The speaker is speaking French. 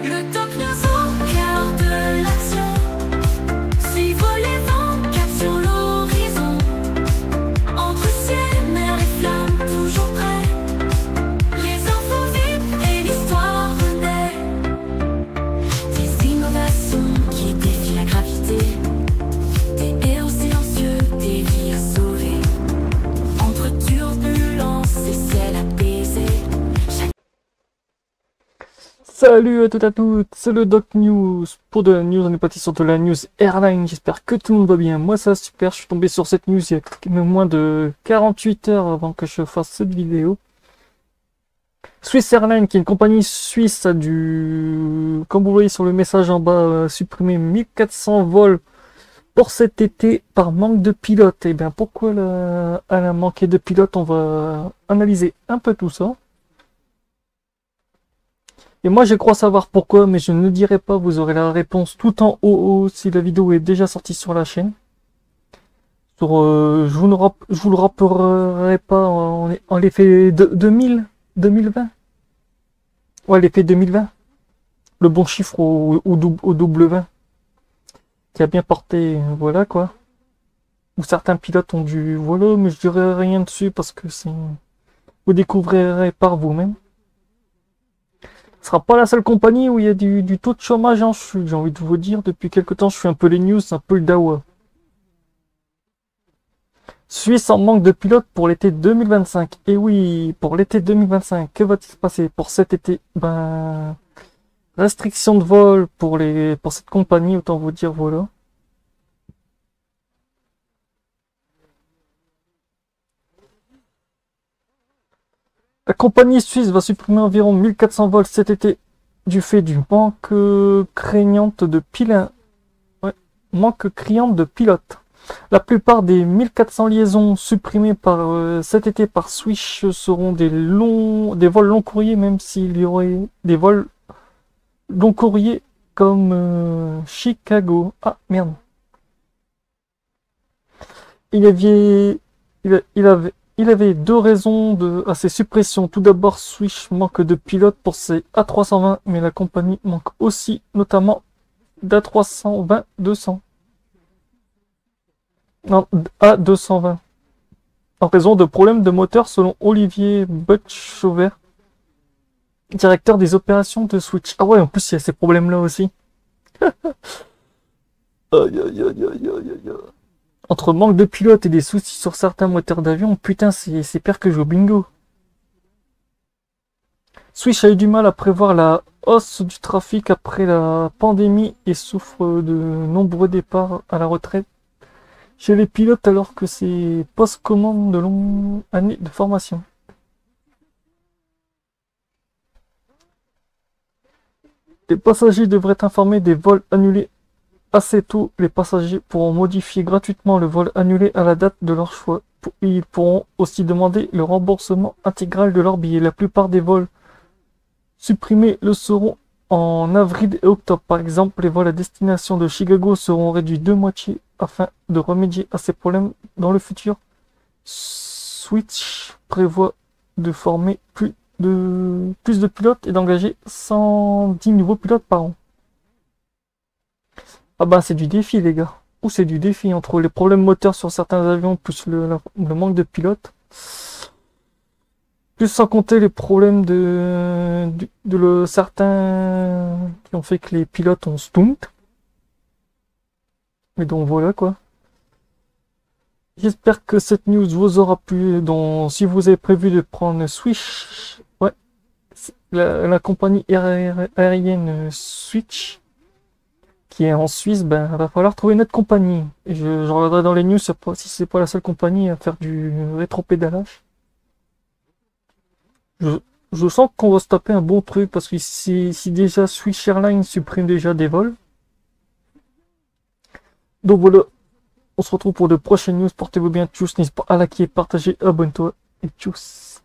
Le top news au cœur de l'action. Suivre les vents, cap sur l'horizon. Entre ciel, mer et flammes, toujours prêts. Les infos vite et l'histoire renaît. Des innovations qui défient la gravité. Des héros silencieux, des vies à sauver. Entre turbulences et ciel apaisé. Salut à toutes et à tous, c'est le Doc News. Pour de la news, on est parti sur de la news airline. J'espère que tout le monde va bien. Moi ça va super, je suis tombé sur cette news il y a moins de 48 heures avant que je fasse cette vidéo. Swiss Airlines, qui est une compagnie suisse, a dû, comme vous voyez sur le message en bas, supprimer 1400 vols pour cet été par manque de pilotes. Et bien pourquoi elle a manqué de pilotes? On va analyser un peu tout ça. Et moi je crois savoir pourquoi, mais je ne le dirai pas, vous aurez la réponse tout en haut si la vidéo est déjà sortie sur la chaîne. Je vous le rappellerai pas en l'effet 2020. Ouais, l'effet 2020. Le bon chiffre au double 20. Qui a bien porté, voilà quoi. Où certains pilotes ont dû, voilà, mais je dirai rien dessus parce que c'est... Vous découvrirez par vous-même. Ce sera pas la seule compagnie où il y a du taux de chômage en chute, j'ai envie de vous dire. Depuis quelque temps, je fais un peu les news, un peu le dawa. Suisse en manque de pilotes pour l'été 2025. Et oui, pour l'été 2025, que va-t-il se passer pour cet été? Ben, restriction de vol pour cette compagnie, autant vous dire, voilà. La compagnie suisse va supprimer environ 1400 vols cet été du fait du manque criant de pilotes. La plupart des 1400 liaisons supprimées cet été par Swiss seront des vols long courriers, même s'il y aurait des vols long courriers comme Chicago. Ah merde. Il avait deux raisons à ces suppressions. Tout d'abord, Swiss manque de pilotes pour ses A320, mais la compagnie manque aussi notamment d'A320-200. Non, A220. En raison de problèmes de moteur selon Olivier Butchover, directeur des opérations de Swiss. Ah ouais, en plus il y a ces problèmes-là aussi. Aïe aïe aïe aïe aïe aïe aïe. Entre manque de pilotes et des soucis sur certains moteurs d'avion, putain, c'est pire que jouer au bingo. Swiss a eu du mal à prévoir la hausse du trafic après la pandémie et souffre de nombreux départs à la retraite chez les pilotes alors que c'est post-commande de longues années de formation. Les passagers devraient être informés des vols annulés assez tôt. Les passagers pourront modifier gratuitement le vol annulé à la date de leur choix. Ils pourront aussi demander le remboursement intégral de leur billet. La plupart des vols supprimés le seront en avril et octobre. Par exemple, les vols à destination de Chicago seront réduits de moitié afin de remédier à ces problèmes dans le futur. Swiss prévoit de former plus de pilotes et d'engager 110 nouveaux pilotes par an. Ah bah c'est du défi les gars. Ou c'est du défi entre les problèmes moteurs sur certains avions plus le manque de pilotes. Plus sans compter les problèmes certains qui ont fait que les pilotes ont stunt. Mais donc voilà quoi. J'espère que cette news vous aura plu. Donc si vous avez prévu de prendre Swiss, ouais, la compagnie aérienne Swiss qui est en Suisse, ben va falloir trouver une autre compagnie. Et je regarderai dans les news si c'est pas la seule compagnie à faire du rétropédalage. Je sens qu'on va se taper un bon truc parce que si déjà Swiss Airlines supprime déjà des vols. Donc voilà, on se retrouve pour de prochaines news. Portez-vous bien, tchuss, n'hésitez pas à liker, partager, abonne-toi et tchuss.